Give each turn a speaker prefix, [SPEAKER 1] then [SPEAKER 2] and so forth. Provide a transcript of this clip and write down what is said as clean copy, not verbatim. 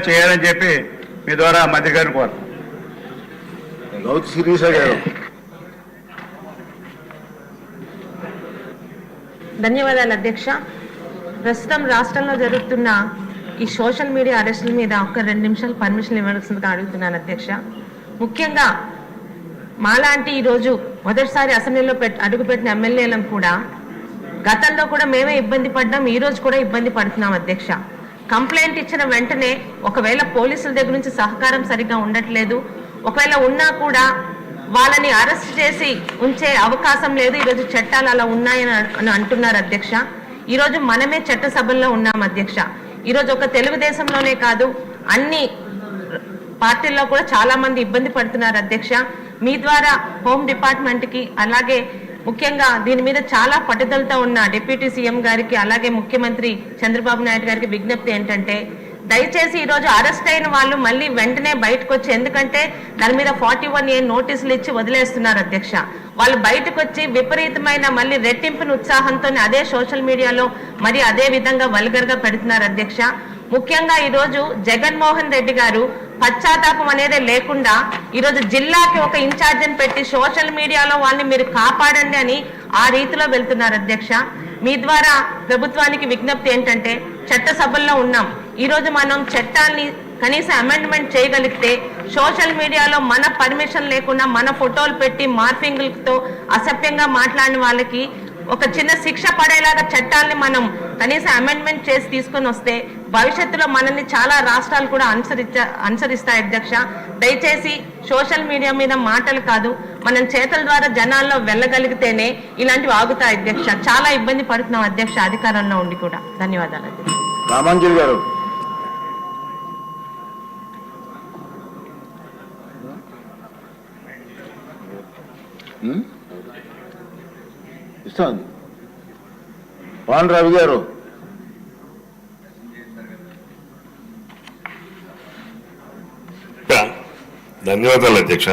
[SPEAKER 1] చేయాలని చెప్పి మీ ద్వారా మంత్రి గారిని కోరు.
[SPEAKER 2] ధన్యవాదాలు అధ్యక్ష. ప్రస్తుతం రాష్ట్రంలో జరుగుతున్న ఈ సోషల్ మీడియా అరెస్టుల మీద ఒక 2 నిమిషాలు పర్మిషన్ ఇవ్వాల్సిందిగా అడుగుతున్నాను అధ్యక్ష. ముఖ్యంగా మాలాంటి ఈరోజు మొదటిసారి అసెంబ్లీలో అడుగుపెట్టిన ఎమ్మెల్యేలను కూడా గతంలో కూడా మేమే ఇబ్బంది పడ్డాం, ఈరోజు కూడా ఇబ్బంది పడుతున్నాం అధ్యక్ష. కంప్లైంట్ ఇచ్చిన వెంటనే ఒకవేళ పోలీసుల దగ్గర నుంచి సహకారం సరిగ్గా ఉండట్లేదు, ఒకవేళ ఉన్నా కూడా వాళ్ళని అరెస్ట్ చేసి ఉంచే అవకాశం లేదు. ఈరోజు చట్టాలు అలా ఉన్నాయని అంటున్నారు అధ్యక్ష. ఈరోజు మనమే చట్టసభల్లో ఉన్నాం అధ్యక్ష. ఈరోజు ఒక తెలుగుదేశంలోనే కాదు అన్ని పార్టీల్లో కూడా చాలా మంది ఇబ్బంది పడుతున్నారు అధ్యక్ష. మీ ద్వారా హోమ్ డిపార్ట్మెంట్కి అలాగే ముఖ్యంగా దీని మీద చాలా పట్టుదలతో ఉన్న డిప్యూటీ సీఎం గారికి అలాగే ముఖ్యమంత్రి చంద్రబాబు నాయుడు గారికి విజ్ఞప్తి ఏంటంటే దయచేసి ఈరోజు అరెస్ట్ అయిన వాళ్ళు మళ్ళీ వెంటనే బయటకు వచ్చి, ఎందుకంటే దాని మీద 41A నోటీసులు ఇచ్చి వదిలేస్తున్నారు అధ్యక్ష. వాళ్ళు బయటకు వచ్చి విపరీతమైన మళ్ళీ రెట్టింపుని ఉత్సాహంతో అదే సోషల్ మీడియాలో మరి అదే విధంగా వల్గర్గా పెడుతున్నారు అధ్యక్ష. ముఖ్యంగా ఈరోజు జగన్మోహన్ రెడ్డి గారు పశ్చాత్తాపం అనేది లేకుండా ఈరోజు జిల్లాకి ఒక ఇన్ఛార్జిని పెట్టి సోషల్ మీడియాలో వాళ్ళని మీరు కాపాడండి అని ఆ రీతిలో వెళ్తున్నారు అధ్యక్ష. మీ ద్వారా ప్రభుత్వానికి విజ్ఞప్తి ఏంటంటే చట్టసభల్లో ఉన్నాం, ఈరోజు మనం చట్టాన్ని కనీసం అమెండ్మెంట్ చేయగలిగితే సోషల్ మీడియాలో మన పర్మిషన్ లేకుండా మన ఫోటోలు పెట్టి మార్ఫింగ్లతో అసభ్యంగా మాట్లాడిన వాళ్ళకి ఒక చిన్న శిక్ష పడేలాగా చట్టాలని మనం కనీసం అమెండ్మెంట్ చేసి తీసుకొని వస్తే భవిష్యత్తులో మనల్ని చాలా రాష్ట్రాలు కూడా అనుసరిస్తాయి అధ్యక్ష. దయచేసి సోషల్ మీడియా మీద మాటలు కాదు, మనం చేతుల ద్వారా జనాల్లో వెళ్ళగలిగితేనే ఇలాంటివి ఆగుతాయి అధ్యక్ష. చాలా ఇబ్బంది పడుతున్నాం అధ్యక్ష అధికారంలో ఉండి కూడా. ధన్యవాదాలు అధ్యక్ష.
[SPEAKER 3] రామాంజలి గారు ఇస్తాను. పాన్ రవి గారు
[SPEAKER 4] ధన్యవాదాలు అధ్యక్ష.